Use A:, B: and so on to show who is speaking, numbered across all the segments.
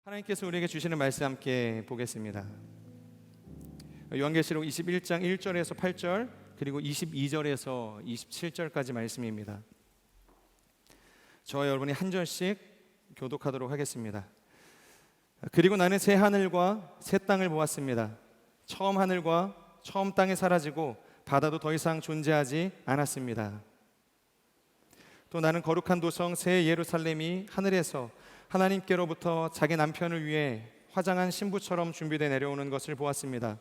A: 하나님께서 우리에게 주시는 말씀 함께 보겠습니다. 요한계시록 21장 1절에서 8절 그리고 22절에서 27절까지 말씀입니다. 저와 여러분이 한 절씩 교독하도록 하겠습니다. 그리고 나는 새 하늘과 새 땅을 보았습니다. 처음 하늘과 처음 땅이 사라지고 바다도 더 이상 존재하지 않았습니다. 또 나는 거룩한 도성 새 예루살렘이 하늘에서 하나님께로부터 자기 남편을 위해 화장한 신부처럼 준비되어 내려오는 것을 보았습니다.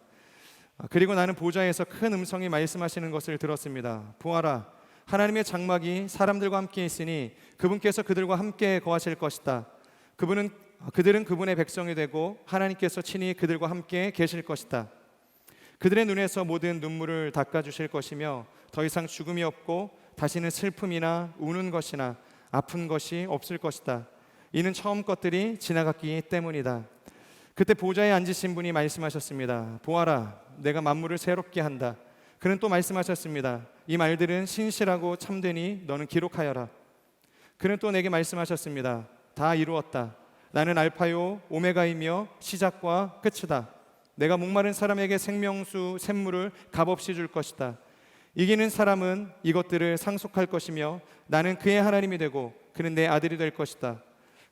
A: 그리고 나는 보좌에서 큰 음성이 말씀하시는 것을 들었습니다. 보아라, 하나님의 장막이 사람들과 함께 있으니 그분께서 그들과 함께 거하실 것이다. 그들은 그분의 백성이 되고 하나님께서 친히 그들과 함께 계실 것이다. 그들의 눈에서 모든 눈물을 닦아주실 것이며 더 이상 죽음이 없고 다시는 슬픔이나 우는 것이나 아픈 것이 없을 것이다. 이는 처음 것들이 지나갔기 때문이다. 그때 보좌에 앉으신 분이 말씀하셨습니다. 보아라, 내가 만물을 새롭게 한다. 그는 또 말씀하셨습니다. 이 말들은 신실하고 참되니 너는 기록하여라. 그는 또 내게 말씀하셨습니다. 다 이루었다. 나는 알파요 오메가이며 시작과 끝이다. 내가 목마른 사람에게 생명수 샘물을 값없이 줄 것이다. 이기는 사람은 이것들을 상속할 것이며 나는 그의 하나님이 되고 그는 내 아들이 될 것이다.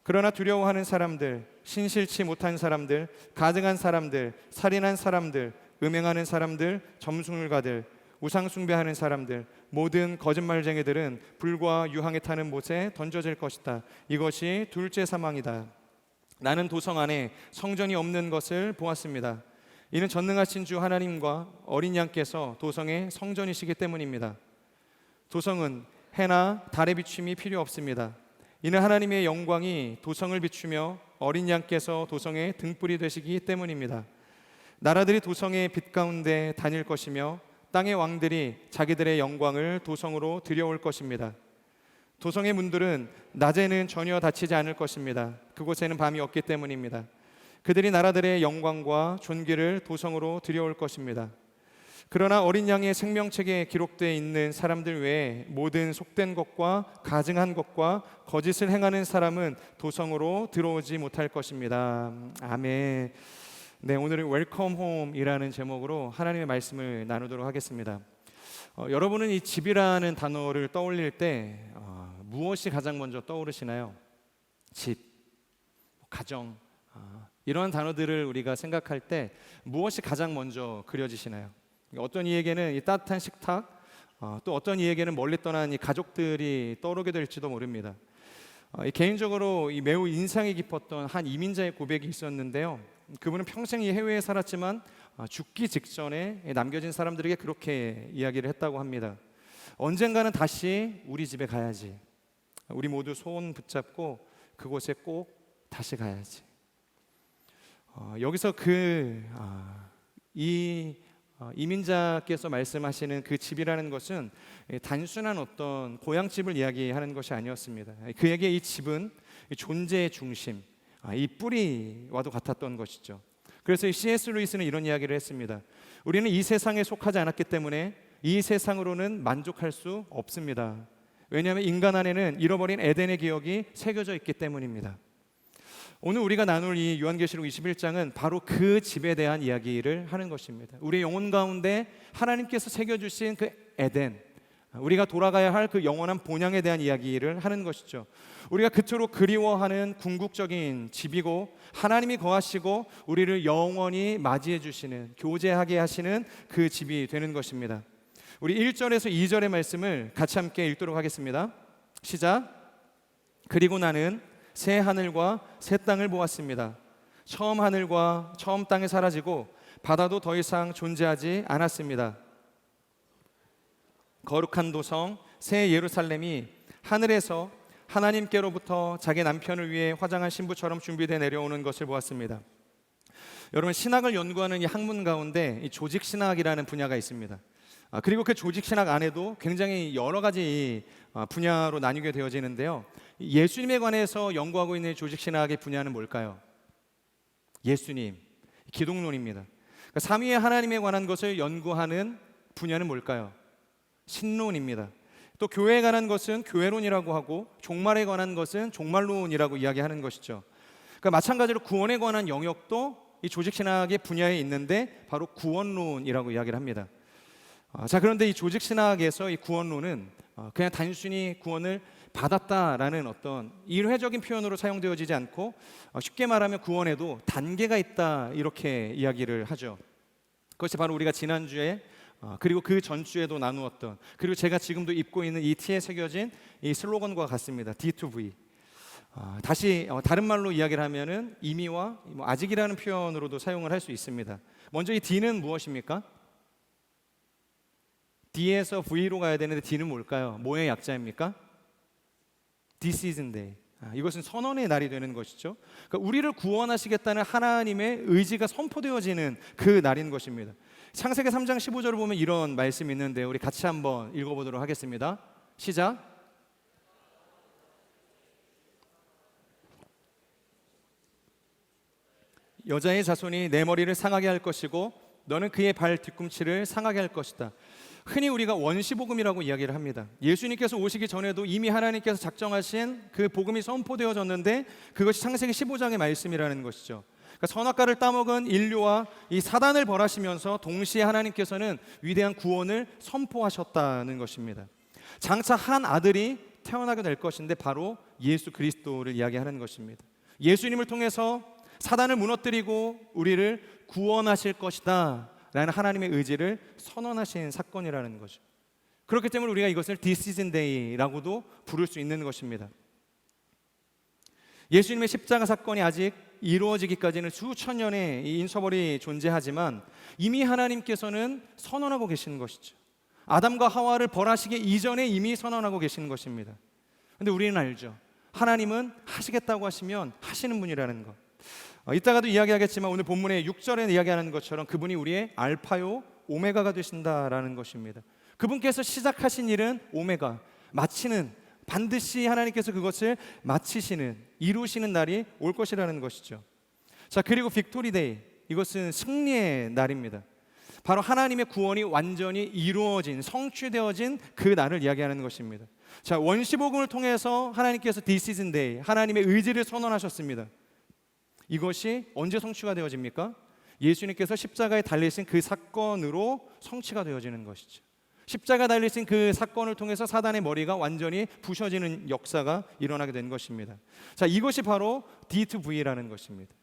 A: 그러나 두려워하는 사람들, 신실치 못한 사람들, 가증한 사람들, 살인한 사람들, 음행하는 사람들, 점술가들, 우상 숭배하는 사람들, 모든 거짓말쟁이들은 불과 유황에 타는 못에 던져질 것이다. 이것이 둘째 사망이다. 나는 도성 안에 성전이 없는 것을 보았습니다. 이는 전능하신 주 하나님과 어린 양께서 도성의 성전이시기 때문입니다. 도성은 해나 달의 비춤이 필요 없습니다. 이는 하나님의 영광이 도성을 비추며 어린 양께서 도성의 등불이 되시기 때문입니다. 나라들이 도성의 빛 가운데 다닐 것이며 땅의 왕들이 자기들의 영광을 도성으로 들여올 것입니다. 도성의 문들은 낮에는 전혀 닫히지 않을 것입니다. 그곳에는 밤이 없기 때문입니다. 그들이 나라들의 영광과 존귀를 도성으로 들여올 것입니다. 그러나 어린 양의 생명책에 기록되어 있는 사람들 외에 모든 속된 것과 가증한 것과 거짓을 행하는 사람은 도성으로 들어오지 못할 것입니다. 아멘. 네, 오늘은 웰컴 홈이라는 제목으로 하나님의 말씀을 나누도록 하겠습니다. 여러분은 이 집이라는 단어를 떠올릴 때 무엇이 가장 먼저 떠오르시나요? 집, 가정, 이런 단어들을 우리가 생각할 때 무엇이 가장 먼저 그려지시나요? 어떤 이에게는 이 따뜻한 식탁, 또 어떤 이에게는 멀리 떠난 이 가족들이 떠오르게 될지도 모릅니다. 개인적으로 매우 인상이 깊었던 한 이민자의 고백이 있었는데요. 그분은 평생 이 해외에 살았지만 죽기 직전에 남겨진 사람들에게 그렇게 이야기를 했다고 합니다. 언젠가는 다시 우리 집에 가야지. 우리 모두 손 붙잡고 그곳에 꼭 다시 가야지. 여기서 이민자께서 말씀하시는 그 집이라는 것은 단순한 어떤 고향집을 이야기하는 것이 아니었습니다. 그에게 이 집은 존재의 중심, 이 뿌리와도 같았던 것이죠. 그래서 이 C.S. 루이스는 이런 이야기를 했습니다. 우리는 이 세상에 속하지 않았기 때문에 이 세상으로는 만족할 수 없습니다. 왜냐하면 인간 안에는 잃어버린 에덴의 기억이 새겨져 있기 때문입니다. 오늘 우리가 나눌 이 요한계시록 21장은 바로 그 집에 대한 이야기를 하는 것입니다. 우리의 영혼 가운데 하나님께서 새겨주신 그 에덴, 우리가 돌아가야 할 그 영원한 본향에 대한 이야기를 하는 것이죠. 우리가 그토록 그리워하는 궁극적인 집이고 하나님이 거하시고 우리를 영원히 맞이해 주시는, 교제하게 하시는 그 집이 되는 것입니다. 우리 1절에서 2절의 말씀을 같이 함께 읽도록 하겠습니다. 시작. 그리고 나는 새 하늘과 새 땅을 보았습니다. 처음 하늘과 처음 땅이 사라지고 바다도 더 이상 존재하지 않았습니다. 거룩한 도성 새 예루살렘이 하늘에서 하나님께로부터 자기 남편을 위해 화장한 신부처럼 준비되어 내려오는 것을 보았습니다. 여러분, 신학을 연구하는 이 학문 가운데 이 조직신학이라는 분야가 있습니다. 그리고 그 조직신학 안에도 굉장히 여러 가지 분야로 나뉘게 되어지는데요. 예수님에 관해서 연구하고 있는 조직신학의 분야는 뭘까요? 예수님, 기독론입니다. 그러니까 삼위의 하나님에 관한 것을 연구하는 분야는 뭘까요? 신론입니다. 또 교회에 관한 것은 교회론이라고 하고 종말에 관한 것은 종말론이라고 이야기하는 것이죠. 그러니까 마찬가지로 구원에 관한 영역도 이 조직신학의 분야에 있는데 바로 구원론이라고 이야기를 합니다. 자, 그런데 이 조직신학에서 이 구원론은 그냥 단순히 구원을 받았다라는 어떤 일회적인 표현으로 사용되어지지 않고 쉽게 말하면 구원에도 단계가 있다 이렇게 이야기를 하죠. 그것이 바로 우리가 지난주에 그리고 그 전주에도 나누었던, 그리고 제가 지금도 입고 있는 이 티에 새겨진 이 슬로건과 같습니다. D2V. 다시 다른 말로 이야기를 하면은 이미와 아직이라는 표현으로도 사용을 할 수 있습니다. 먼저 이 D는 무엇입니까? D에서 V로 가야 되는데 D는 뭘까요? 뭐의 약자입니까? Decision Day. 이것은 선언의 날이 되는 것이죠. 그러니까 우리를 구원하시겠다는 하나님의 의지가 선포되어지는 그 날인 것입니다. 창세기 3장 15절을 보면 이런 말씀이 있는데 우리 같이 한번 읽어보도록 하겠습니다. 시작. 여자의 자손이 내 머리를 상하게 할 것이고 너는 그의 발 뒤꿈치를 상하게 할 것이다. 흔히 우리가 원시복음이라고 이야기를 합니다. 예수님께서 오시기 전에도 이미 하나님께서 작정하신 그 복음이 선포되어졌는데 그것이 창세기 15장의 말씀이라는 것이죠. 그러니까 선악과를 따먹은 인류와 이 사단을 벌하시면서 동시에 하나님께서는 위대한 구원을 선포하셨다는 것입니다. 장차 한 아들이 태어나게 될 것인데 바로 예수 그리스도를 이야기하는 것입니다. 예수님을 통해서 사단을 무너뜨리고 우리를 구원하실 것이다 라는 하나님의 의지를 선언하신 사건이라는 거죠. 그렇기 때문에 우리가 이것을 Decision Day라고도 부를 수 있는 것입니다. 예수님의 십자가 사건이 아직 이루어지기까지는 수천 년의 이 인터벌이 존재하지만 이미 하나님께서는 선언하고 계시는 것이죠. 아담과 하와를 벌하시기 이전에 이미 선언하고 계시는 것입니다. 그런데 우리는 알죠. 하나님은 하시겠다고 하시면 하시는 분이라는 것. 이따가도 이야기하겠지만 오늘 본문의 6절에 이야기하는 것처럼 그분이 우리의 알파요 오메가가 되신다라는 것입니다. 그분께서 시작하신 일은 오메가, 마치는, 반드시 하나님께서 그것을 마치시는, 이루시는 날이 올 것이라는 것이죠. 자, 그리고 빅토리데이, 이것은 승리의 날입니다. 바로 하나님의 구원이 완전히 이루어진, 성취되어진 그 날을 이야기하는 것입니다. 자, 원시복음을 통해서 하나님께서 This is the day, 하나님의 의지를 선언하셨습니다. 이것이 언제 성취가 되어집니까? 예수님께서 십자가에 달리신 그 사건으로 성취가 되어지는 것이죠. 십자가 달리신 그 사건을 통해서 사단의 머리가 완전히 부셔지는 역사가 일어나게 된 것입니다. 자, 이것이 바로 D2V라는 것입니다.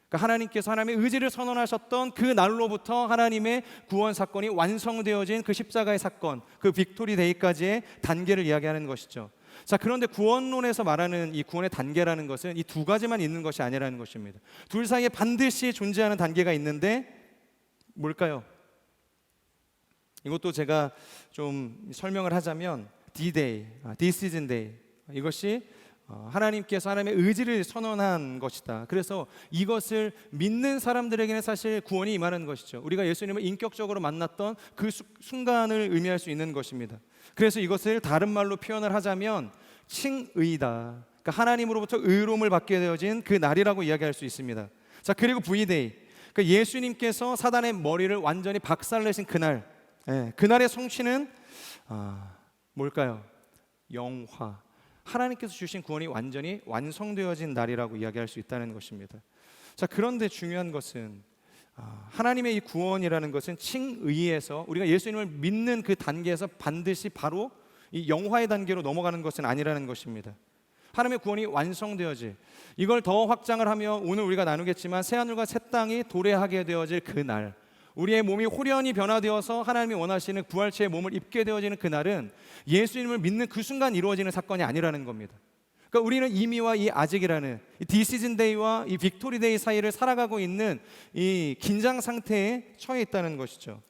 A: 그러니까 하나님께서 하나님의 의지를 선언하셨던 그 날로부터 하나님의 구원 사건이 완성되어진 그 십자가의 사건, 그 빅토리 데이까지의 단계를 이야기하는 것이죠. 자, 그런데 구원론에서 말하는 이 구원의 단계라는 것은 이 두 가지만 있는 것이 아니라는 것입니다. 둘 사이에 반드시 존재하는 단계가 있는데 뭘까요? 이것도 제가 좀 설명을 하자면 D-Day, Decision Day, 이것이 하나님께서 하나님의 의지를 선언한 것이다. 그래서 이것을 믿는 사람들에게는 사실 구원이 임하는 것이죠. 우리가 예수님을 인격적으로 만났던 그 순간을 의미할 수 있는 것입니다. 그래서 이것을 다른 말로 표현을 하자면 칭의다. 그러니까 하나님으로부터 의로움을 받게 되어진 그 날이라고 이야기할 수 있습니다. 자, 그리고 V-Day, 그러니까 예수님께서 사단의 머리를 완전히 박살내신 그날, 그날의 성취는 뭘까요? 영화. 하나님께서 주신 구원이 완전히 완성되어진 날이라고 이야기할 수 있다는 것입니다. 자, 그런데 중요한 것은 하나님의 이 구원이라는 것은 칭의에서 우리가 예수님을 믿는 그 단계에서 반드시 바로 이 영화의 단계로 넘어가는 것은 아니라는 것입니다. 하나님의 구원이 완성되어질, 이걸 더 확장을 하며 오늘 우리가 나누겠지만 새하늘과 새 땅이 도래하게 되어질 그 날, 우리의 몸이 홀연히 변화되어서 하나님이 원하시는 부활체의 몸을 입게 되어지는 그날은 예수님을 믿는 그 순간 이루어지는 사건이 아니라는 겁니다. 그러니까 우리는 이미와 이 아직이라는 이 디시즌 데이와 이 빅토리 데이 사이를 살아가고 있는 이 긴장 상태에 처해 있다는 것이죠.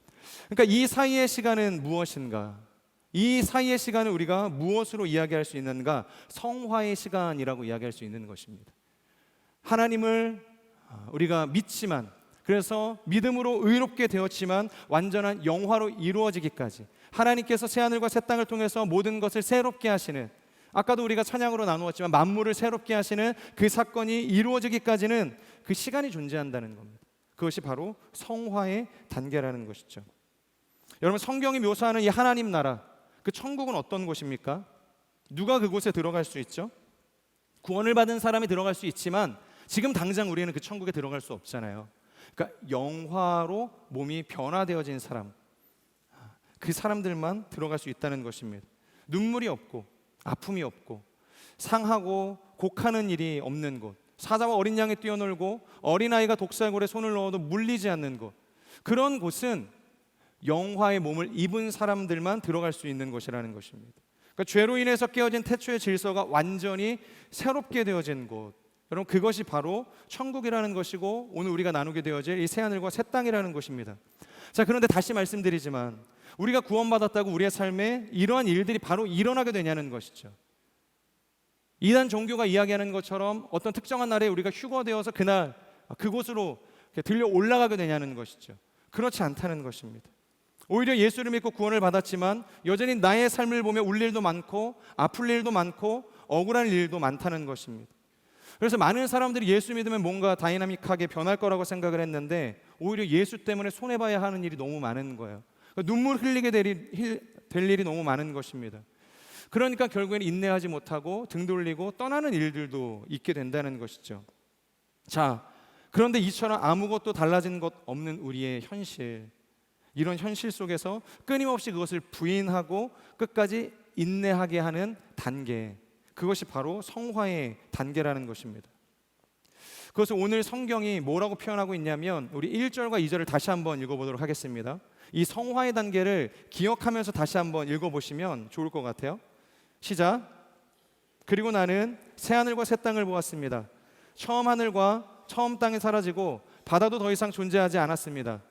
A: 그러니까 이 사이의 시간은 무엇인가? 이 사이의 시간을 우리가 무엇으로 이야기할 수 있는가? 성화의 시간이라고 이야기할 수 있는 것입니다. 하나님을 우리가 믿지만, 그래서 믿음으로 의롭게 되었지만 완전한 영화로 이루어지기까지 하나님께서 새하늘과 새 땅을 통해서 모든 것을 새롭게 하시는, 아까도 우리가 찬양으로 나누었지만 만물을 새롭게 하시는 그 사건이 이루어지기까지는 그 시간이 존재한다는 겁니다. 그것이 바로 성화의 단계라는 것이죠. 여러분, 성경이 묘사하는 이 하나님 나라, 그 천국은 어떤 곳입니까? 누가 그곳에 들어갈 수 있죠? 구원을 받은 사람이 들어갈 수 있지만 지금 당장 우리는 그 천국에 들어갈 수 없잖아요. 그러니까 영화로 몸이 변화되어진 사람, 그 사람들만 들어갈 수 있다는 것입니다. 눈물이 없고 아픔이 없고 상하고 곡하는 일이 없는 곳, 사자와 어린 양이 뛰어놀고 어린아이가 독사골에 손을 넣어도 물리지 않는 곳, 그런 곳은 영화의 몸을 입은 사람들만 들어갈 수 있는 곳이라는 것입니다. 그러니까 죄로 인해서 깨어진 태초의 질서가 완전히 새롭게 되어진 곳, 여러분, 그것이 바로 천국이라는 것이고 오늘 우리가 나누게 되어질 이 새하늘과 새 땅이라는 것입니다. 자, 그런데 다시 말씀드리지만 우리가 구원받았다고 우리의 삶에 이러한 일들이 바로 일어나게 되냐는 것이죠. 이단 종교가 이야기하는 것처럼 어떤 특정한 날에 우리가 휴거되어서 그날 그곳으로 들려 올라가게 되냐는 것이죠. 그렇지 않다는 것입니다. 오히려 예수를 믿고 구원을 받았지만 여전히 나의 삶을 보며 울 일도 많고 아플 일도 많고 억울한 일도 많다는 것입니다. 그래서 많은 사람들이 예수 믿으면 뭔가 다이나믹하게 변할 거라고 생각을 했는데 오히려 예수 때문에 손해봐야 하는 일이 너무 많은 거예요. 눈물 흘리게 될 일이 너무 많은 것입니다. 그러니까 결국에는 인내하지 못하고 등 돌리고 떠나는 일들도 있게 된다는 것이죠. 자, 그런데 이처럼 아무것도 달라진 것 없는 우리의 현실, 이런 현실 속에서 끊임없이 그것을 부인하고 끝까지 인내하게 하는 단계, 그것이 바로 성화의 단계라는 것입니다. 그것을 오늘 성경이 뭐라고 표현하고 있냐면 우리 1절과 2절을 다시 한번 읽어보도록 하겠습니다. 이 성화의 단계를 기억하면서 다시 한번 읽어보시면 좋을 것 같아요. 시작. 그리고 나는 새하늘과 새 땅을 보았습니다. 처음 하늘과 처음 땅이 사라지고 바다도 더 이상 존재하지 않았습니다.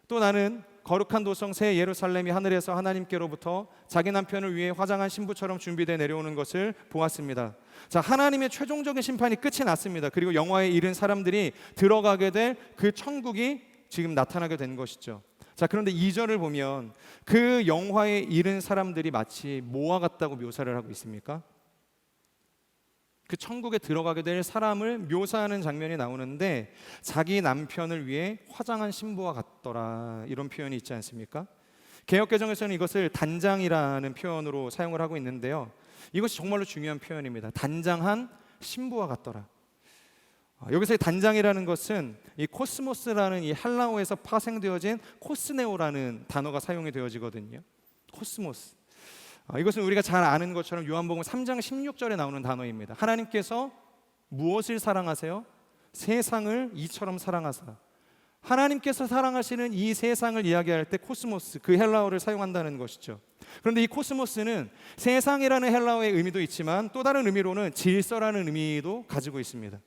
A: 또 나는 거룩한 도성 새 예루살렘이 하늘에서 하나님께로부터 자기 남편을 위해 화장한 신부처럼 준비되어 내려오는 것을 보았습니다. 자, 하나님의 최종적인 심판이 끝이 났습니다. 그리고 영화에 이른 사람들이 들어가게 될 그 천국이 지금 나타나게 된 것이죠. 자, 그런데 2절을 보면 그 영화에 이른 사람들이 마치 뭐와 같다고 묘사를 하고 있습니까? 그 천국에 들어가게 될 사람을 묘사하는 장면이 나오는데 자기 남편을 위해 화장한 신부와 같더라, 이런 표현이 있지 않습니까? 개역개정에서는 이것을 단장이라는 표현으로 사용을 하고 있는데요, 이것이 정말로 중요한 표현입니다. 단장한 신부와 같더라. 여기서의 단장이라는 것은 이 코스모스라는 이 헬라어에서 파생되어진 코스네오라는 단어가 사용이 되어지거든요. 코스모스. 이것은 우리가 잘 아는 것처럼 요한복음 3장 16절에 나오는 단어입니다. 하나님께서 무엇을 사랑하세요? 세상을 이처럼 사랑하사. 하나님께서 사랑하시는 이 세상을 이야기할 때 코스모스, 그 헬라어를 사용한다는 것이죠. 그런데 이 코스모스는 세상이라는 헬라어의 의미도 있지만 또 다른 의미로는 질서라는 의미도 가지고 있습니다.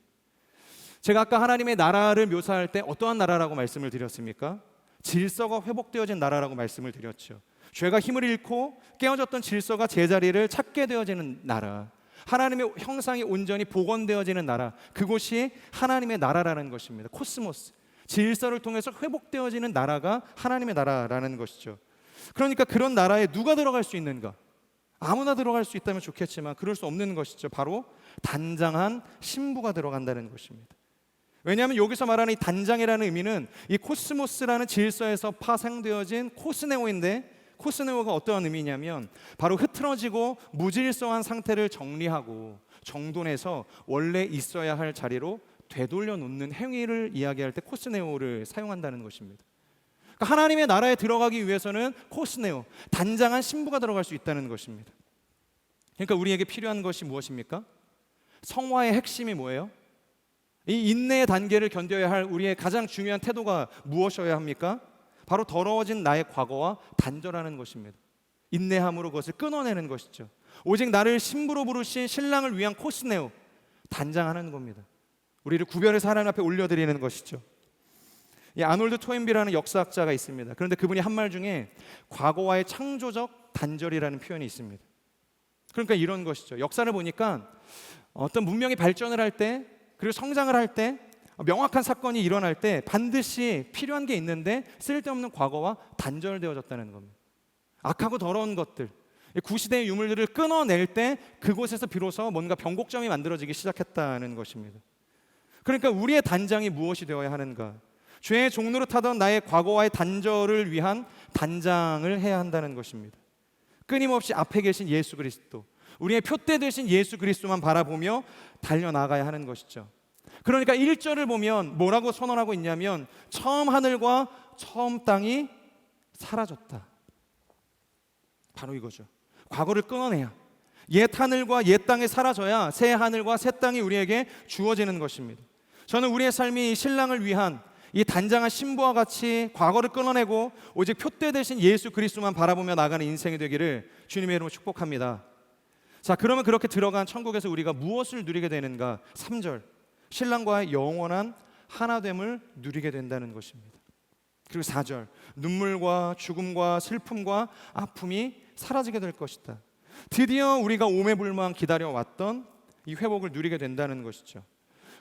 A: 제가 아까 하나님의 나라를 묘사할 때 어떠한 나라라고 말씀을 드렸습니까? 질서가 회복되어진 나라라고 말씀을 드렸죠. 죄가 힘을 잃고 깨어졌던 질서가 제자리를 찾게 되어지는 나라, 하나님의 형상이 온전히 복원되어지는 나라, 그곳이 하나님의 나라라는 것입니다. 코스모스, 질서를 통해서 회복되어지는 나라가 하나님의 나라라는 것이죠. 그러니까 그런 나라에 누가 들어갈 수 있는가? 아무나 들어갈 수 있다면 좋겠지만 그럴 수 없는 것이죠. 바로 단장한 신부가 들어간다는 것입니다. 왜냐하면 여기서 말하는 이 단장이라는 의미는 이 코스모스라는 질서에서 파생되어진 코스네오인데, 코스네오가 어떠한 의미냐면 바로 흐트러지고 무질서한 상태를 정리하고 정돈해서 원래 있어야 할 자리로 되돌려 놓는 행위를 이야기할 때 코스네오를 사용한다는 것입니다. 그러니까 하나님의 나라에 들어가기 위해서는 코스네오, 단장한 신부가 들어갈 수 있다는 것입니다. 그러니까 우리에게 필요한 것이 무엇입니까? 성화의 핵심이 뭐예요? 이 인내의 단계를 견뎌야 할 우리의 가장 중요한 태도가 무엇이어야 합니까? 바로 더러워진 나의 과거와 단절하는 것입니다. 인내함으로 그것을 끊어내는 것이죠. 오직 나를 신부로 부르신 신랑을 위한 코스네오, 단장하는 겁니다. 우리를 구별해서 하나님 앞에 올려드리는 것이죠. 이 아놀드 토인비라는 역사학자가 있습니다. 그런데 그분이 한 말 중에 과거와의 창조적 단절이라는 표현이 있습니다. 그러니까 이런 것이죠. 역사를 보니까 어떤 문명이 발전을 할 때, 그리고 성장을 할 때, 명확한 사건이 일어날 때 반드시 필요한 게 있는데 쓸데없는 과거와 단절되어졌다는 겁니다. 악하고 더러운 것들, 구시대의 유물들을 끊어낼 때 그곳에서 비로소 뭔가 변곡점이 만들어지기 시작했다는 것입니다. 그러니까 우리의 단장이 무엇이 되어야 하는가? 죄의 종로로 타던 나의 과거와의 단절을 위한 단장을 해야 한다는 것입니다. 끊임없이 앞에 계신 예수 그리스도, 우리의 표대 되신 예수 그리스도만 바라보며 달려나가야 하는 것이죠. 그러니까 1절을 보면 뭐라고 선언하고 있냐면 처음 하늘과 처음 땅이 사라졌다. 바로 이거죠. 과거를 끊어내야 옛 하늘과 옛 땅이 사라져야 새 하늘과 새 땅이 우리에게 주어지는 것입니다. 저는 우리의 삶이 신랑을 위한 이 단장한 신부와 같이 과거를 끊어내고 오직 표대 대신 예수 그리스도만 바라보며 나가는 인생이 되기를 주님의 이름으로 축복합니다. 자, 그러면 그렇게 들어간 천국에서 우리가 무엇을 누리게 되는가? 3절, 신랑과의 영원한 하나됨을 누리게 된다는 것입니다. 그리고 4절, 눈물과 죽음과 슬픔과 아픔이 사라지게 될 것이다. 드디어 우리가 오매불망 기다려왔던 이 회복을 누리게 된다는 것이죠.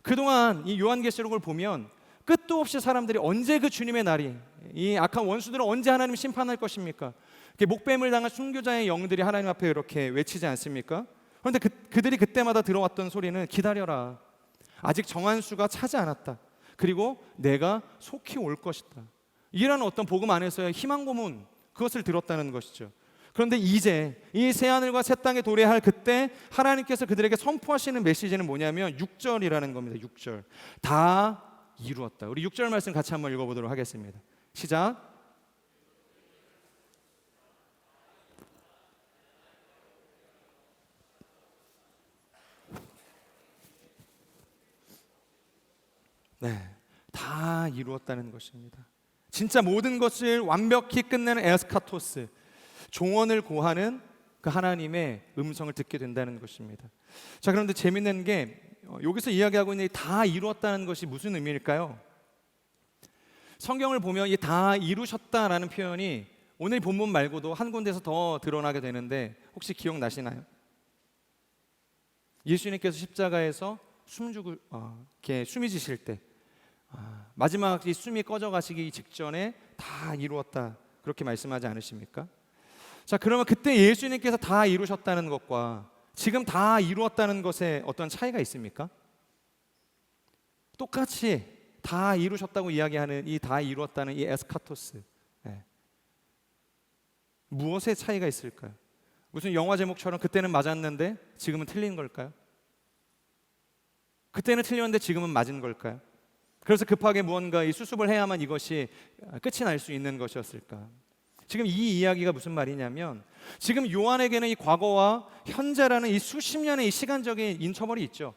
A: 그동안 이 요한계시록을 보면 끝도 없이 사람들이 언제 그 주님의 날이, 이 악한 원수들은 언제 하나님 심판할 것입니까? 목뱀을 당한 순교자의 영들이 하나님 앞에 이렇게 외치지 않습니까? 그런데 그들이 그때마다 들어왔던 소리는 기다려라, 아직 정한 수가 차지 않았다, 그리고 내가 속히 올 것이다, 이런 어떤 복음 안에서의 희망 고문, 그것을 들었다는 것이죠. 그런데 이제 이 새하늘과 새 땅에 도래할 그때 하나님께서 그들에게 선포하시는 메시지는 뭐냐면 6절이라는 겁니다. 6절, 다 이루었다. 우리 6절 말씀 같이 한번 읽어보도록 하겠습니다. 시작. 네, 다 이루었다는 것입니다. 진짜 모든 것을 완벽히 끝내는 에스카토스, 종언을 고하는 그 하나님의 음성을 듣게 된다는 것입니다. 자, 그런데 재밌는 게 여기서 이야기하고 있는 다 이루었다는 것이 무슨 의미일까요? 성경을 보면 이 다 이루셨다라는 표현이 오늘 본문 말고도 한 군데서 더 드러나게 되는데 혹시 기억나시나요? 예수님께서 십자가에서 숨이 지실 때 마지막 이 숨이 꺼져가시기 직전에 다 이루었다, 그렇게 말씀하지 않으십니까? 자, 그러면 그때 예수님께서 다 이루셨다는 것과 지금 다 이루었다는 것에 어떤 차이가 있습니까? 똑같이 다 이루셨다고 이야기하는 이 다 이루었다는 이 에스카토스, 무엇의 차이가 있을까요? 무슨 영화 제목처럼 그때는 맞았는데 지금은 틀린 걸까요? 그때는 틀렸는데 지금은 맞은 걸까요? 그래서 급하게 무언가 이 수습을 해야만 이것이 끝이 날 수 있는 것이었을까? 지금 이 이야기가 무슨 말이냐면 지금 요한에게는 이 과거와 현재라는 이 수십 년의 이 시간적인 인터벌이 있죠.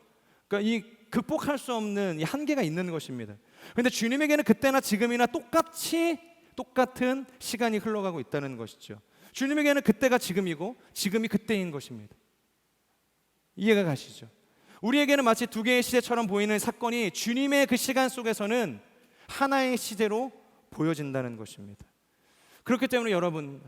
A: 그러니까 이 극복할 수 없는 이 한계가 있는 것입니다. 그런데 주님에게는 그때나 지금이나 똑같은 시간이 흘러가고 있다는 것이죠. 주님에게는 그때가 지금이고 지금이 그때인 것입니다. 이해가 가시죠? 우리에게는 마치 두 개의 시제처럼 보이는 사건이 주님의 그 시간 속에서는 하나의 시제로 보여진다는 것입니다. 그렇기 때문에 여러분,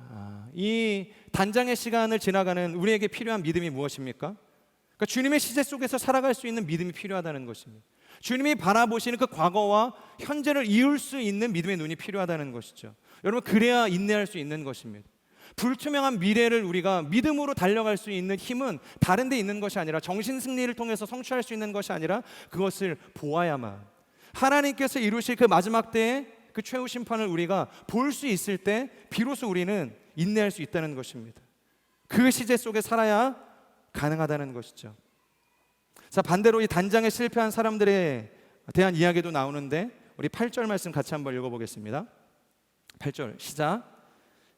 A: 이 단장의 시간을 지나가는 우리에게 필요한 믿음이 무엇입니까? 그러니까 주님의 시제 속에서 살아갈 수 있는 믿음이 필요하다는 것입니다. 주님이 바라보시는 그 과거와 현재를 이을 수 있는 믿음의 눈이 필요하다는 것이죠. 여러분, 그래야 인내할 수 있는 것입니다. 불투명한 미래를 우리가 믿음으로 달려갈 수 있는 힘은 다른 데 있는 것이 아니라 정신 승리를 통해서 성취할 수 있는 것이 아니라 그것을 보아야만, 하나님께서 이루실 그 마지막 때에 그 최후 심판을 우리가 볼 수 있을 때 비로소 우리는 인내할 수 있다는 것입니다. 그 시제 속에 살아야 가능하다는 것이죠. 자, 반대로 이 단장에 실패한 사람들에 대한 이야기도 나오는데 우리 8절 말씀 같이 한번 읽어보겠습니다. 8절 시작.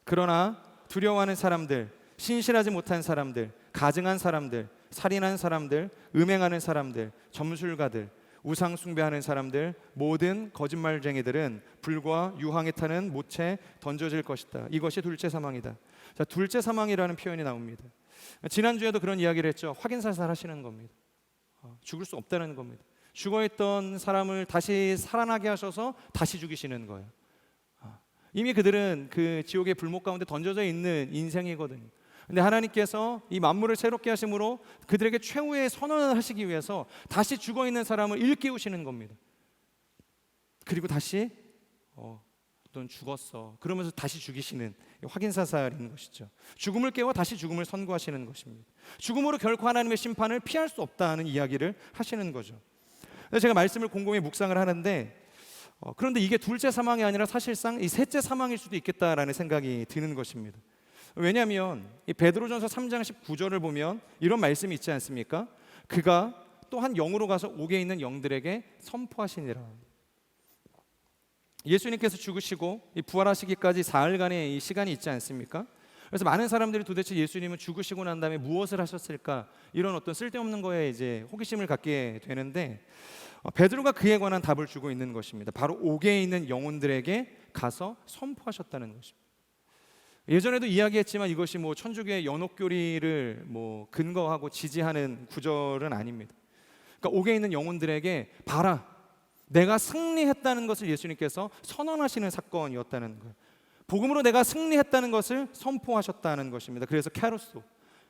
A: 그러나 두려워하는 사람들, 신실하지 못한 사람들, 가증한 사람들, 살인한 사람들, 음행하는 사람들, 점술가들, 우상 숭배하는 사람들, 모든 거짓말쟁이들은 불과 유황에 타는 못에 던져질 것이다. 이것이 둘째 사망이다. 자, 둘째 사망이라는 표현이 나옵니다. 지난주에도 그런 이야기를 했죠. 확인사살 하시는 겁니다. 죽을 수 없다는 겁니다. 죽어있던 사람을 다시 살아나게 하셔서 다시 죽이시는 거예요. 이미 그들은 그 지옥의 불목 가운데 던져져 있는 인생이거든요. 근데 하나님께서 이 만물을 새롭게 하심으로 그들에게 최후의 선언을 하시기 위해서 다시 죽어있는 사람을 일깨우시는 겁니다. 그리고 다시 넌 죽었어, 그러면서 다시 죽이시는 확인사살인 것이죠. 죽음을 깨워 다시 죽음을 선고하시는 것입니다. 죽음으로 결코 하나님의 심판을 피할 수 없다는 이야기를 하시는 거죠. 제가 말씀을 곰곰이 묵상을 하는데 그런데 이게 둘째 사망이 아니라 사실상 이 셋째 사망일 수도 있겠다라는 생각이 드는 것입니다. 왜냐하면 이 베드로전서 3장 19절을 보면 이런 말씀이 있지 않습니까? 그가 또한 영으로 가서 옥에 있는 영들에게 선포하시니라. 예수님께서 죽으시고 부활하시기까지 사흘간의 이 시간이 있지 않습니까? 그래서 많은 사람들이 도대체 예수님은 죽으시고 난 다음에 무엇을 하셨을까, 이런 어떤 쓸데없는 거에 이제 호기심을 갖게 되는데, 베드로가 그에 관한 답을 주고 있는 것입니다. 바로 옥에 있는 영혼들에게 가서 선포하셨다는 것입니다. 예전에도 이야기했지만 이것이 뭐 천주교의 연옥교리를 뭐 근거하고 지지하는 구절은 아닙니다. 그러니까 옥에 있는 영혼들에게 봐라, 내가 승리했다는 것을 예수님께서 선언하시는 사건이었다는 거예요. 복음으로 내가 승리했다는 것을 선포하셨다는 것입니다. 그래서 캐루소,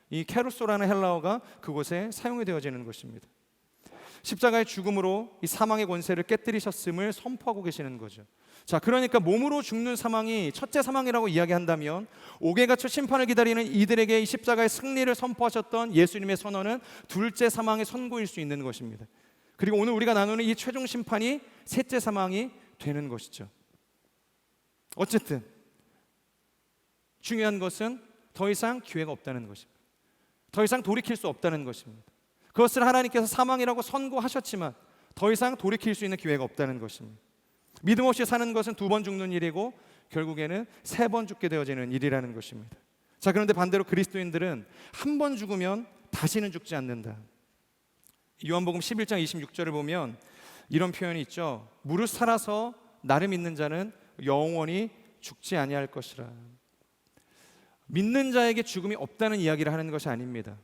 A: 이 캐루소라는 헬라어가 그곳에 사용이 되어지는 것입니다. 십자가의 죽음으로 이 사망의 권세를 깨뜨리셨음을 선포하고 계시는 거죠. 자, 그러니까 몸으로 죽는 사망이 첫째 사망이라고 이야기한다면, 옥에 갇혀 심판을 기다리는 이들에게 이 십자가의 승리를 선포하셨던 예수님의 선언은 둘째 사망의 선고일 수 있는 것입니다. 그리고 오늘 우리가 나누는 이 최종 심판이 셋째 사망이 되는 것이죠. 어쨌든 중요한 것은 더 이상 기회가 없다는 것입니다. 더 이상 돌이킬 수 없다는 것입니다. 그것을 하나님께서 사망이라고 선고하셨지만 더 이상 돌이킬 수 있는 기회가 없다는 것입니다. 믿음 없이 사는 것은 2번 죽는 일이고 결국에는 3번 죽게 되어지는 일이라는 것입니다. 자, 그런데 반대로 그리스도인들은 한 번 죽으면 다시는 죽지 않는다. 요한복음 11장 26절을 보면 이런 표현이 있죠. 무릇 살아서 나를 믿는 자는 영원히 죽지 아니할 것이라. 믿는 자에게 죽음이 없다는 이야기를 하는 것이 아닙니다.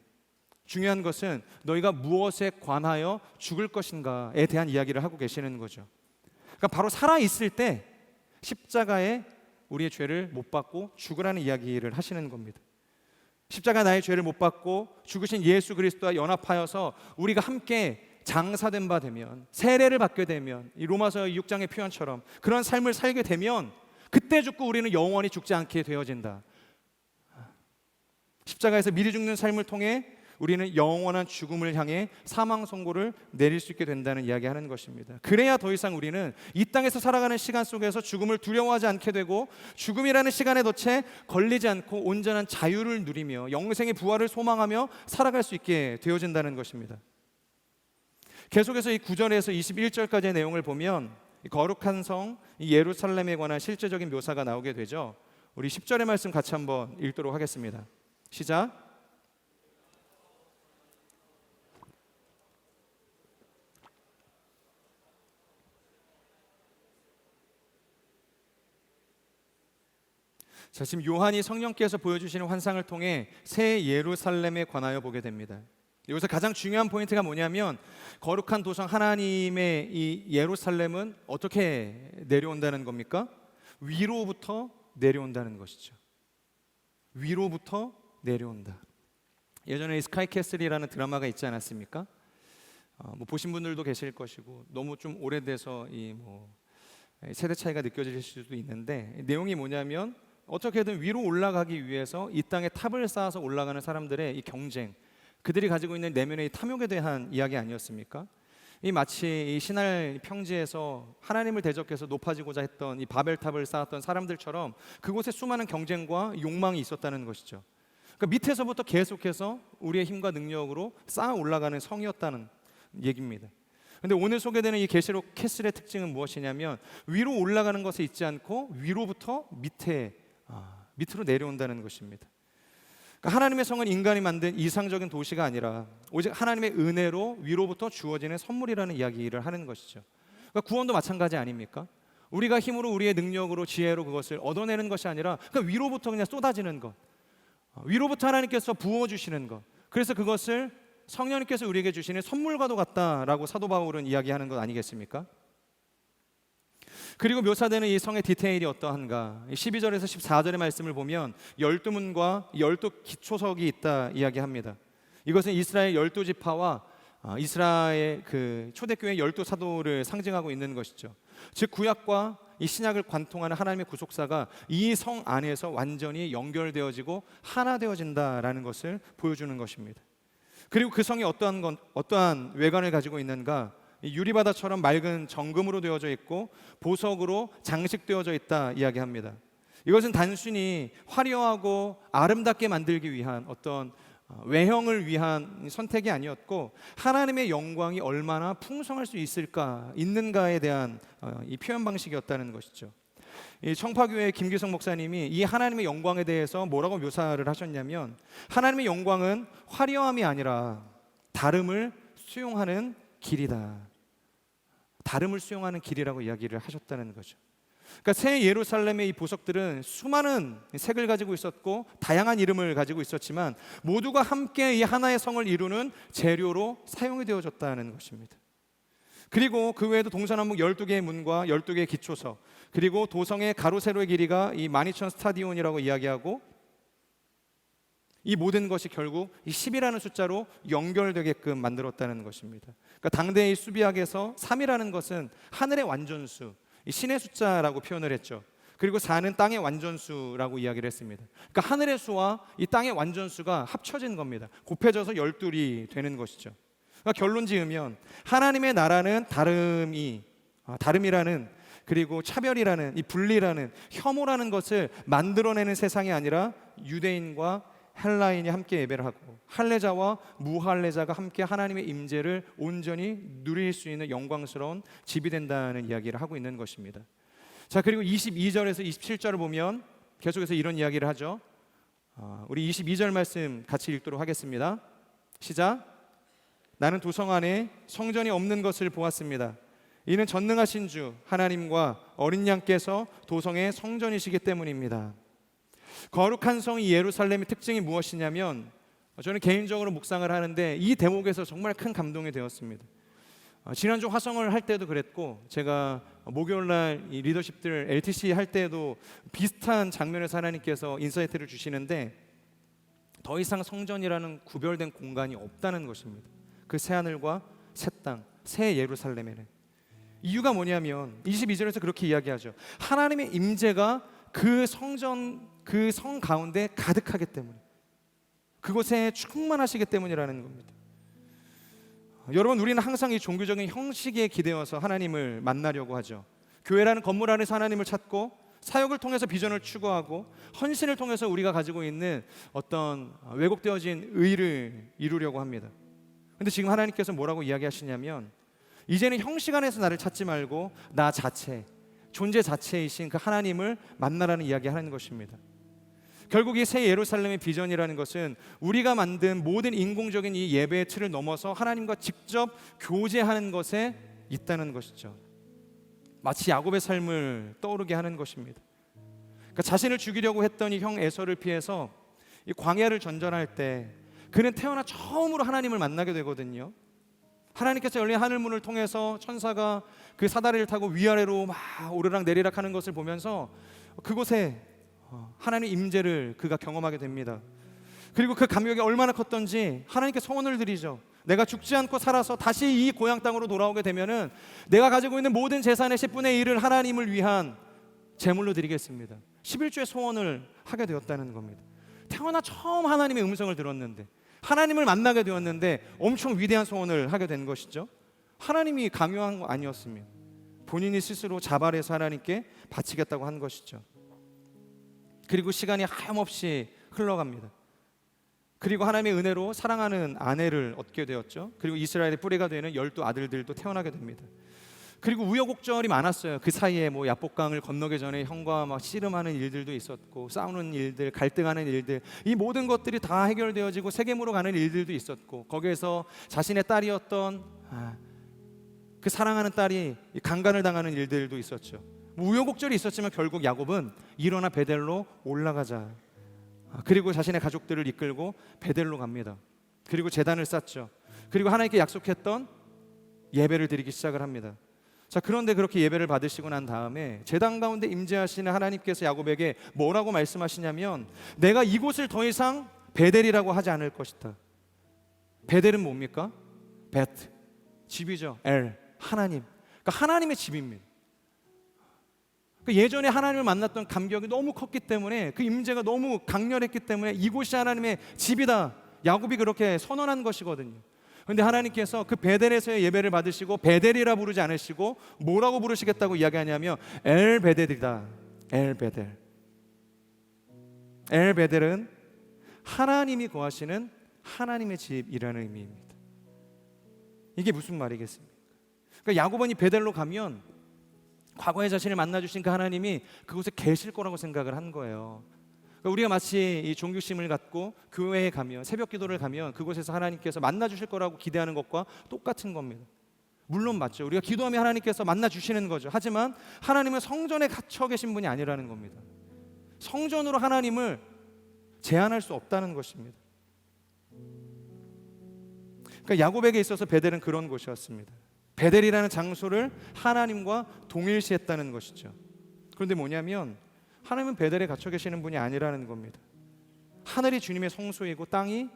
A: 중요한 것은 너희가 무엇에 관하여 죽을 것인가에 대한 이야기를 하고 계시는 거죠. 그러니까 바로 살아있을 때 십자가에 우리의 죄를 못 받고 죽으라는 이야기를 하시는 겁니다. 십자가 나의 죄를 못 받고 죽으신 예수 그리스도와 연합하여서 우리가 함께 장사된 바 되면, 세례를 받게 되면, 이 로마서 6장의 표현처럼 그런 삶을 살게 되면 그때 죽고 우리는 영원히 죽지 않게 되어진다. 십자가에서 미리 죽는 삶을 통해 우리는 영원한 죽음을 향해 사망 선고를 내릴 수 있게 된다는 이야기하는 것입니다. 그래야 더 이상 우리는 이 땅에서 살아가는 시간 속에서 죽음을 두려워하지 않게 되고 죽음이라는 시간에 덫에 걸리지 않고 온전한 자유를 누리며 영생의 부활을 소망하며 살아갈 수 있게 되어진다는 것입니다. 계속해서 이 9절에서 21절까지의 내용을 보면 거룩한 성 예루살렘에 관한 실제적인 묘사가 나오게 되죠. 우리 10절의 말씀 같이 한번 읽도록 하겠습니다. 시작. 자, 지금 요한이 성령께서 보여주시는 환상을 통해 새 예루살렘에 관하여 보게 됩니다. 여기서 가장 중요한 포인트가 뭐냐면 거룩한 도성 하나님의 이 예루살렘은 어떻게 내려온다는 겁니까? 위로부터 내려온다는 것이죠. 위로부터 내려온다. 예전에 스카이캐슬이라는 드라마가 있지 않았습니까? 뭐 보신 분들도 계실 것이고 너무 좀 오래돼서 세대 차이가 느껴질 수도 있는데, 내용이 뭐냐면 어떻게든 위로 올라가기 위해서 이 땅에 탑을 쌓아서 올라가는 사람들의 이 경쟁, 그들이 가지고 있는 내면의 탐욕에 대한 이야기 아니었습니까? 이 마치 이 시날 평지에서 하나님을 대적해서 높아지고자 했던 이 바벨탑을 쌓았던 사람들처럼 그곳에 수많은 경쟁과 욕망이 있었다는 것이죠. 그러니까 밑에서부터 계속해서 우리의 힘과 능력으로 쌓아 올라가는 성이었다는 얘기입니다. 그런데 오늘 소개되는 이 계시록 캐슬의 특징은 무엇이냐면 위로 올라가는 것에 있지 않고 위로부터 밑으로 내려온다는 것입니다. 그러니까 하나님의 성은 인간이 만든 이상적인 도시가 아니라 오직 하나님의 은혜로 위로부터 주어지는 선물이라는 이야기를 하는 것이죠. 그러니까 구원도 마찬가지 아닙니까? 우리가 힘으로 우리의 능력으로 지혜로 그것을 얻어내는 것이 아니라 그러니까 위로부터 그냥 쏟아지는 것, 위로부터 하나님께서 부어주시는 것, 그래서 그것을 성령님께서 우리에게 주시는 선물과도 같다라고 사도 바울은 이야기하는 것 아니겠습니까? 그리고 묘사되는 이 성의 디테일이 어떠한가? 12절에서 14절의 말씀을 보면 12문과 12기초석이 있다 이야기합니다. 이것은 이스라엘 12지파와 이스라엘 그 초대교회 12사도를 상징하고 있는 것이죠. 즉 구약과 이 신약을 관통하는 하나님의 구속사가 이 성 안에서 완전히 연결되어지고 하나 되어진다라는 것을 보여주는 것입니다. 그리고 그 성이 어떠한 외관을 가지고 있는가? 유리바다처럼 맑은 정금으로 되어져 있고 보석으로 장식되어져 있다 이야기합니다. 이것은 단순히 화려하고 아름답게 만들기 위한 어떤 외형을 위한 선택이 아니었고 하나님의 영광이 얼마나 풍성할 수 있는가에 대한 이 표현 방식이었다는 것이죠. 이 청파교회 김기성 목사님이 이 하나님의 영광에 대해서 뭐라고 묘사를 하셨냐면, 하나님의 영광은 화려함이 아니라 다름을 수용하는 길이다. 다름을 수용하는 길이라고 이야기를 하셨다는 거죠. 그러니까 새 예루살렘의 이 보석들은 수많은 색을 가지고 있었고 다양한 이름을 가지고 있었지만 모두가 함께 이 하나의 성을 이루는 재료로 사용이 되어졌다는 것입니다. 그리고 그 외에도 동서남북 12개의 문과 12개의 기초석, 그리고 도성의 가로 세로의 길이가 이 12,000 스타디온이라고 이야기하고, 이 모든 것이 결국 이 10이라는 숫자로 연결되게끔 만들었다는 것입니다. 그러니까 당대의 수비학에서 3이라는 것은 하늘의 완전수, 이 신의 숫자라고 표현을 했죠. 그리고 4는 땅의 완전수라고 이야기를 했습니다. 그러니까 하늘의 수와 이 땅의 완전수가 합쳐진 겁니다. 곱해져서 12이 되는 것이죠. 그러니까 결론 지으면 하나님의 나라는 다름이라는, 그리고 차별이라는, 이 분리라는, 혐오라는 것을 만들어내는 세상이 아니라 유대인과 헬라인이 함께 예배를 하고 할례자와 무할례자가 함께 하나님의 임재를 온전히 누릴 수 있는 영광스러운 집이 된다는 이야기를 하고 있는 것입니다. 자, 그리고 22절에서 27절을 보면 계속해서 이런 이야기를 하죠. 우리 22절 말씀 같이 읽도록 하겠습니다. 시작. 나는 도성 안에 성전이 없는 것을 보았습니다. 이는 전능하신 주 하나님과 어린 양께서 도성의 성전이시기 때문입니다. 거룩한 성 이 예루살렘의 특징이 무엇이냐면, 저는 개인적으로 묵상을 하는데 이 대목에서 정말 큰 감동이 되었습니다. 지난주 화성을 할 때도 그랬고, 제가 목요일날 이 리더십들 LTC 할 때도 비슷한 장면에서 하나님께서 인사이트를 주시는데, 더 이상 성전이라는 구별된 공간이 없다는 것입니다. 그 새하늘과 새 땅, 새 예루살렘에는. 이유가 뭐냐면 22절에서 그렇게 이야기하죠. 하나님의 임재가 그 성전, 그 성 가운데 가득하기 때문에, 그곳에 충만하시기 때문이라는 겁니다. 여러분, 우리는 항상 이 종교적인 형식에 기대어서 하나님을 만나려고 하죠. 교회라는 건물 안에서 하나님을 찾고, 사역을 통해서 비전을 추구하고, 헌신을 통해서 우리가 가지고 있는 어떤 왜곡되어진 의를 이루려고 합니다. 그런데 지금 하나님께서 뭐라고 이야기하시냐면, 이제는 형식 안에서 나를 찾지 말고 나 자체, 존재 자체이신 그 하나님을 만나라는 이야기하는 것입니다. 결국 이 새 예루살렘의 비전이라는 것은 우리가 만든 모든 인공적인 이 예배의 틀을 넘어서 하나님과 직접 교제하는 것에 있다는 것이죠. 마치 야곱의 삶을 떠오르게 하는 것입니다. 그러니까 자신을 죽이려고 했던 이 형 에서를 피해서 이 광야를 전전할 때 그는 태어나 처음으로 하나님을 만나게 되거든요. 하나님께서 열린 하늘문을 통해서 천사가 그 사다리를 타고 위아래로 막 오르락 내리락 하는 것을 보면서 그곳에 하나님의 임재를 그가 경험하게 됩니다. 그리고 그 감격이 얼마나 컸던지 하나님께 소원을 드리죠. 내가 죽지 않고 살아서 다시 이 고향 땅으로 돌아오게 되면은 내가 가지고 있는 모든 재산의 10분의 1을 하나님을 위한 제물로 드리겠습니다. 11조의 소원을 하게 되었다는 겁니다. 태어나 처음 하나님의 음성을 들었는데, 하나님을 만나게 되었는데 엄청 위대한 소원을 하게 된 것이죠. 하나님이 강요한 거 아니었으면 본인이 스스로 자발해서 하나님께 바치겠다고 한 것이죠. 그리고 시간이 하염없이 흘러갑니다. 그리고 하나님의 은혜로 사랑하는 아내를 얻게 되었죠. 그리고 이스라엘의 뿌리가 되는 12 아들들도 태어나게 됩니다. 그리고 우여곡절이 많았어요. 그 사이에 뭐 야복강을 건너기 전에 형과 막 씨름하는 일들도 있었고, 싸우는 일들, 갈등하는 일들, 이 모든 것들이 다 해결되어지고 세겜으로 가는 일들도 있었고, 거기에서 자신의 딸이었던 그 사랑하는 딸이 강간을 당하는 일들도 있었죠. 우여곡절이 있었지만 결국 야곱은 일어나 베델로 올라가자. 그리고 자신의 가족들을 이끌고 베델로 갑니다. 그리고 제단을 쌓죠. 그리고 하나님께 약속했던 예배를 드리기 시작을 합니다. 자, 그런데 그렇게 예배를 받으시고 난 다음에 제단 가운데 임재하시는 하나님께서 야곱에게 뭐라고 말씀하시냐면, 내가 이곳을 더 이상 베델이라고 하지 않을 것이다. 베델은 뭡니까? 베트, 집이죠. 엘, 하나님. 그러니까 하나님의 집입니다. 예전에 하나님을 만났던 감격이 너무 컸기 때문에, 그 임재가 너무 강렬했기 때문에 이곳이 하나님의 집이다, 야곱이 그렇게 선언한 것이거든요. 그런데 하나님께서 그 베델에서의 예배를 받으시고 베델이라 부르지 않으시고 뭐라고 부르시겠다고 이야기하냐면 엘 베델이다. 엘 베델. 엘 베델은 하나님이 거하시는 하나님의 집이라는 의미입니다. 이게 무슨 말이겠습니까? 그러니까 야고보는 베델로 가면 과거에 자신을 만나주신 그 하나님이 그곳에 계실 거라고 생각을 한 거예요. 그러니까 우리가 마치 이 종교심을 갖고 교회에 가면, 새벽 기도를 가면 그곳에서 하나님께서 만나주실 거라고 기대하는 것과 똑같은 겁니다. 물론 맞죠. 우리가 기도하면 하나님께서 만나주시는 거죠. 하지만 하나님은 성전에 갇혀 계신 분이 아니라는 겁니다. 성전으로 하나님을 제한할 수 없다는 것입니다. 그러니까 야곱에게 있어서 베델은 그런 곳이었습니다. 베델이라는 장소를 하나님과 동일시했다는 것이죠. 그런데 뭐냐면 하나님은 베델에 갇혀 계시는 분이 아니라는 겁니다. 하늘이 주님의 성소이고 땅이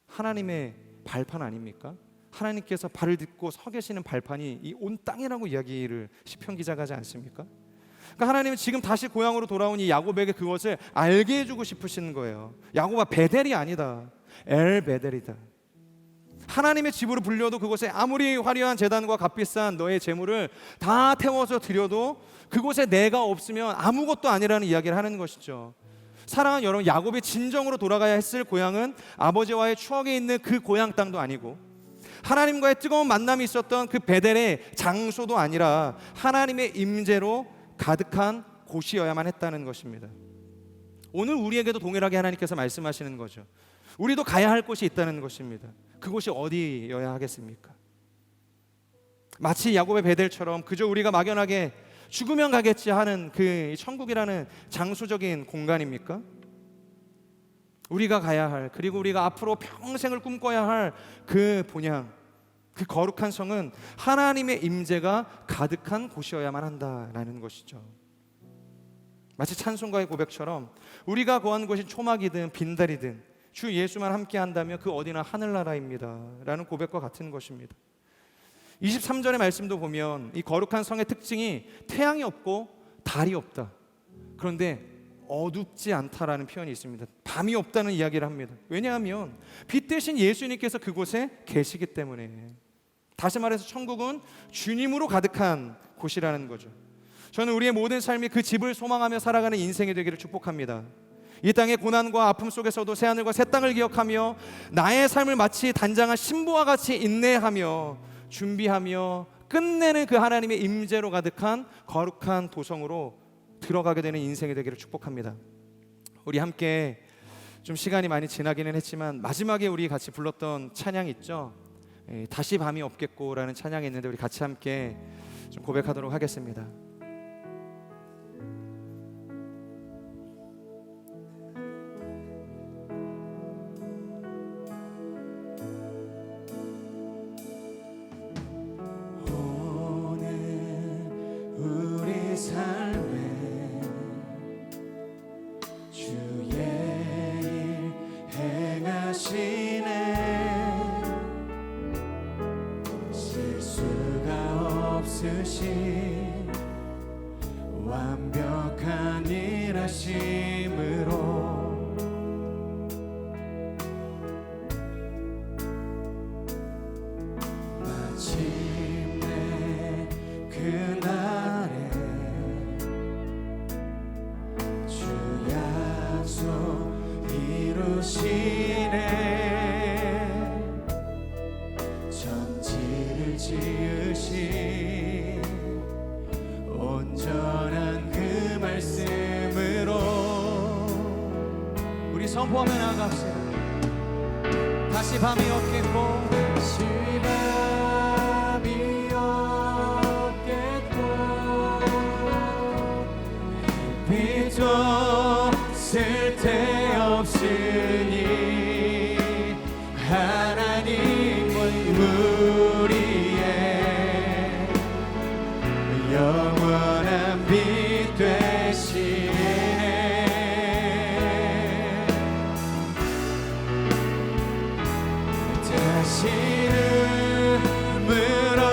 A: 하나님의 발판 아닙니까? 하나님께서 발을 딛고 서 계시는 발판이 이 온 땅이라고 이야기를 시편 기자가 하지 않습니까? 그러니까 하나님은 지금 다시 고향으로 돌아온 이 야곱에게 그것을 알게 해주고 싶으신 거예요. 야곱아, 베델이 아니다, 엘 베델이다. 하나님의 집으로 불려도 그곳에 아무리 화려한 제단과 값비싼 너의 재물을 다 태워서 드려도 그곳에 내가 없으면 아무것도 아니라는 이야기를 하는 것이죠. 사랑하는 여러분, 야곱이 진정으로 돌아가야 했을 고향은 아버지와의 추억에 있는 그 고향 땅도 아니고 하나님과의 뜨거운 만남이 있었던 그 베델의 장소도 아니라 하나님의 임재로 가득한 곳이어야만 했다는 것입니다. 오늘 우리에게도 동일하게 하나님께서 말씀하시는 거죠. 우리도 가야 할 곳이 있다는 것입니다. 그곳이 어디여야 하겠습니까? 마치 야곱의 베델처럼 그저 우리가 막연하게 죽으면 가겠지 하는 그 천국이라는 장소적인 공간입니까? 우리가 가야 할, 그리고 우리가 앞으로 평생을 꿈꿔야 할 그 본향, 그 거룩한 성은 하나님의 임재가 가득한 곳이어야만 한다라는 것이죠. 마치 찬송가의 고백처럼 우리가 거한 곳이 초막이든 빈달이든 주 예수만 함께 한다면 그 어디나 하늘나라입니다 라는 고백과 같은 것입니다. 23절의 말씀도 보면 이 거룩한 성의 특징이 태양이 없고 달이 없다, 그런데 어둡지 않다라는 표현이 있습니다. 밤이 없다는 이야기를 합니다. 왜냐하면 빛 대신 예수님께서 그곳에 계시기 때문에. 다시 말해서 천국은 주님으로 가득한 곳이라는 거죠. 저는 우리의 모든 삶이 그 집을 소망하며 살아가는 인생이 되기를 축복합니다. 이 땅의 고난과 아픔 속에서도 새하늘과 새 땅을 기억하며 나의 삶을 마치 단장한 신부와 같이 인내하며 준비하며 끝내는 그 하나님의 임재로 가득한 거룩한 도성으로 들어가게 되는 인생이 되기를 축복합니다. 우리 함께 좀 시간이 많이 지나기는 했지만 마지막에 우리 같이 불렀던 찬양 있죠? 다시 밤이 없겠고라는 찬양이 있는데 우리 같이 함께 좀 고백하도록 하겠습니다.
B: 완벽한 일하심으로 마침내 그날에 주 약속 이루시네. 천지를 지으신 온전한 그 말씀으로 우리 선포하며 나아갑시다. 다시 밤이 없겠고 다시 밤이 없겠고 빛도 쓸데없으니 하나님은 우리의 영원한 빛 되시네. 다시는 물었겠고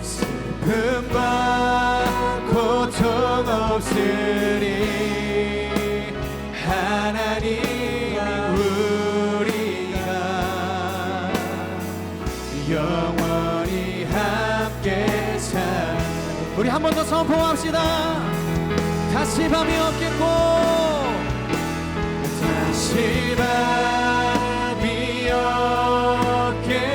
B: 슬픔과 고통 없으리 하나님이 우리가 영원히 함께 살. 우리 한 번 더 선포합시다. 다시 밤이 없겠고 다시 밤이 없겠고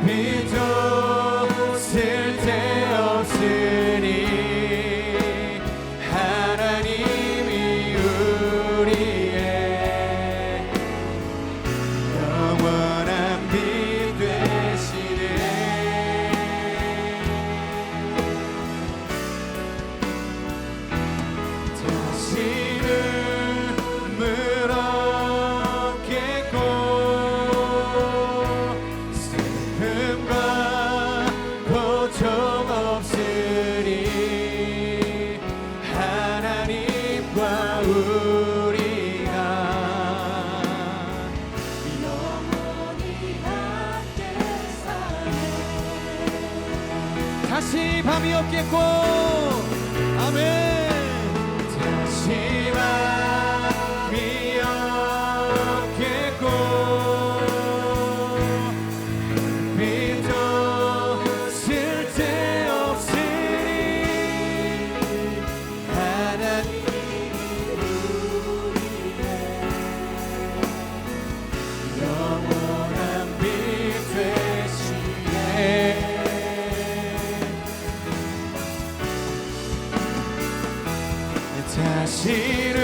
B: 햇빛도 쓸데없으니 하나님이 우리의 영원한 빛 되시네. 다시는 없겠고 슬픔과 고통 없으니 하나님과 우리가 영원히 함께 사네. 다시 밤이 없겠고 아멘. 다시 밤이 없겠고 빛도 쓸데없으니 하나님이 우리의 영원한 빛 되시네. 다시는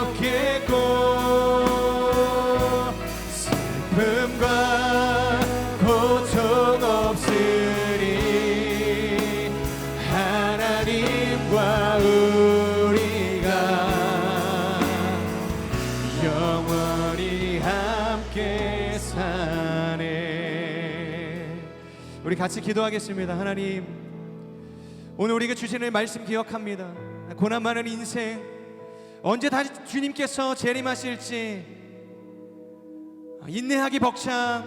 B: 없겠고 슬픔과 고통 없으니 하나님과 우리가 영원히 함께 사네. 우리 같이 기도하겠습니다. 하나님, 오늘 우리가 주시는 말씀 기억합니다. 고난 많은 인생, 언제 다시 주님께서 재림하실지 인내하기 벅찬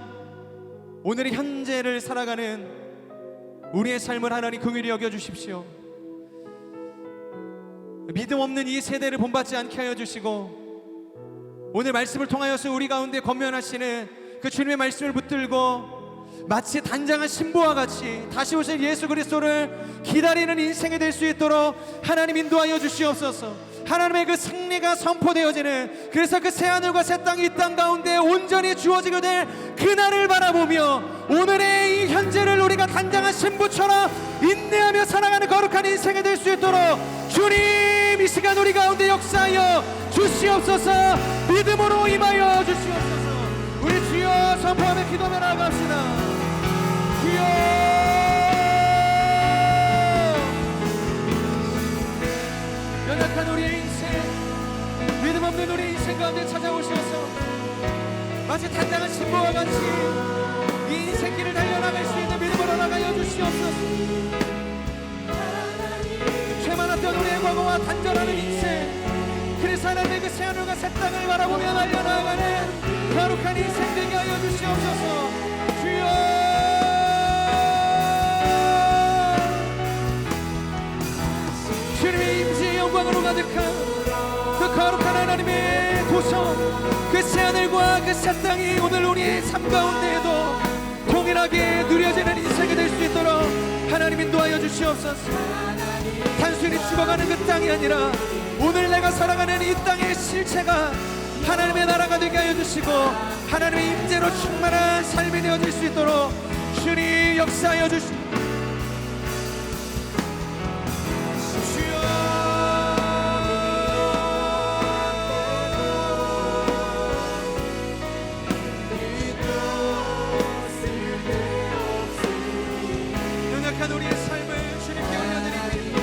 B: 오늘의 현재를 살아가는 우리의 삶을 하나님 긍휼히 여겨주십시오. 믿음 없는 이 세대를 본받지 않게 하여 주시고, 오늘 말씀을 통하여서 우리 가운데 권면하시는 그 주님의 말씀을 붙들고 마치 단장한 신부와 같이 다시 오실 예수 그리스도를 기다리는 인생이 될 수 있도록 하나님 인도하여 주시옵소서. 하나님의 그 승리가 선포되어지는, 그래서 그 새하늘과 새 땅이 이 땅 가운데 온전히 주어지게 될 그날을 바라보며 오늘의 이 현재를 우리가 단장한 신부처럼 인내하며 살아가는 거룩한 인생이 될 수 있도록 주님 이 시간 우리 가운데 역사하여 주시옵소서. 믿음으로 임하여 주시옵소서. 우리 주여 선포하며 기도하며 나아갑시다. 주여, 연약한 우리의 인생, 믿음 없는 우리의 인생 가운데 찾아오셔서 마치 단장한 신부와 같이 이 인생길을 달려나갈 수 있는 믿음으로 나가여 주시옵소서. 죄 많았던 우리의 과거와 단절하는 인생, 그래서 하나님의 그 새하늘과 새 땅을 바라보며 달려나가는 거룩한 인생 되게 하여 주시옵소서. 주여, 주님의 임재의 영광으로 가득한 그 거룩한 하나님의 도성, 그 새하늘과 그 새 땅이 오늘 우리의 삶 가운데에도 동일하게 누려지는 인생이 될 수 있도록 하나님 인도하여 주시옵소서. 단순히 죽어가는 그 땅이 아니라 오늘 내가 살아가는 이 땅의 실체가 하나님의 나라가 되게 하여 주시고 하나님의 임재로 충만한 삶이 되어질 수 있도록 주님 역사하여 주시옵소서. 우리의 삶을 주님께 올려드립니다.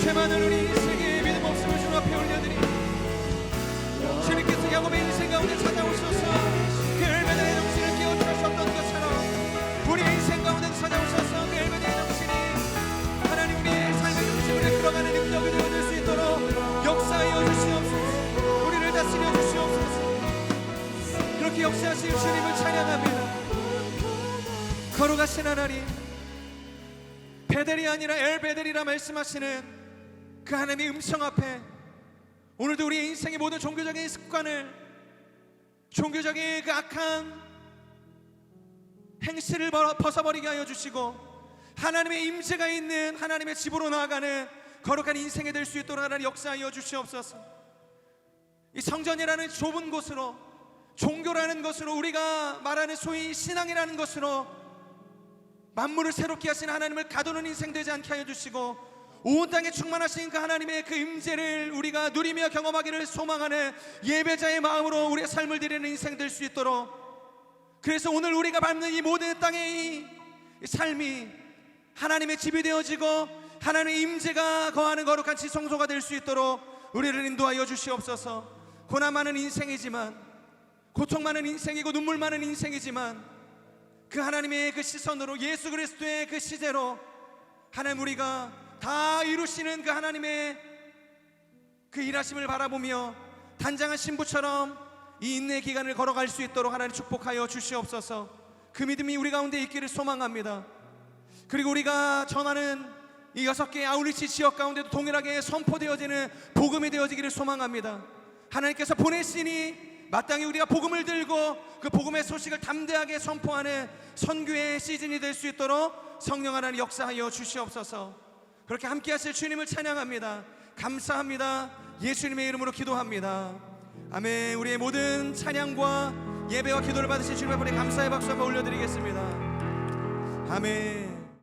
B: 죄 많은 우리 인생의 믿음 없음을 주님 앞에 올려드립니다. 주님께서 야곱의 인생 가운데 찾아오셔서 그 열매들의 정신을 깨워주셨던 것처럼 우리의 인생 가운데 찾아오셔서 그 열매들의 정신이 하나님 우리의 삶의 중심으로 들어가는 능력이 되어질 수 있도록 역사하여 주시옵소서. 우리를 다스려 주시옵소서. 그렇게 역사하신 주님을 찬양합니다. 거룩하신 하나님, 베델이 아니라 엘베델이라 말씀하시는 그 하나님의 음성 앞에 오늘도 우리의 인생의 모든 종교적인 습관을, 종교적인 그 악한 행실을 벗어버리게 하여 주시고 하나님의 임재가 있는 하나님의 집으로 나아가는 거룩한 인생이 될 수 있도록 하나님 역사하여 주시옵소서. 이 성전이라는 좁은 곳으로, 종교라는 것으로, 우리가 말하는 소위 신앙이라는 것으로 만물을 새롭게 하시는 하나님을 가두는 인생 되지 않게 하여 주시고, 온 땅에 충만하신 그 하나님의 그 임재를 우리가 누리며 경험하기를 소망하는 예배자의 마음으로 우리의 삶을 드리는 인생 될 수 있도록, 그래서 오늘 우리가 밟는 이 모든 땅의 이 삶이 하나님의 집이 되어지고 하나님의 임재가 거하는 거룩한 지성소가 될 수 있도록 우리를 인도하여 주시옵소서. 고난 많은 인생이지만, 고통 많은 인생이고 눈물 많은 인생이지만, 그 하나님의 그 시선으로, 예수 그리스도의 그 시대로 하나님 우리가 다 이루시는 그 하나님의 그 일하심을 바라보며 단장한 신부처럼 이 인내 기간을 걸어갈 수 있도록 하나님 축복하여 주시옵소서. 그 믿음이 우리 가운데 있기를 소망합니다. 그리고 우리가 전하는 이 6개의 아울리치 지역 가운데도 동일하게 선포되어지는 복음이 되어지기를 소망합니다. 하나님께서 보내시니 마땅히 우리가 복음을 들고 그 복음의 소식을 담대하게 선포하는 선교의 시즌이 될 수 있도록 성령 하나님 역사하여 주시옵소서. 그렇게 함께 하실 주님을 찬양합니다. 감사합니다. 예수님의 이름으로 기도합니다. 아멘. 우리의 모든 찬양과 예배와 기도를 받으신 주님 앞에 감사의 박수 한번 올려드리겠습니다. 아멘.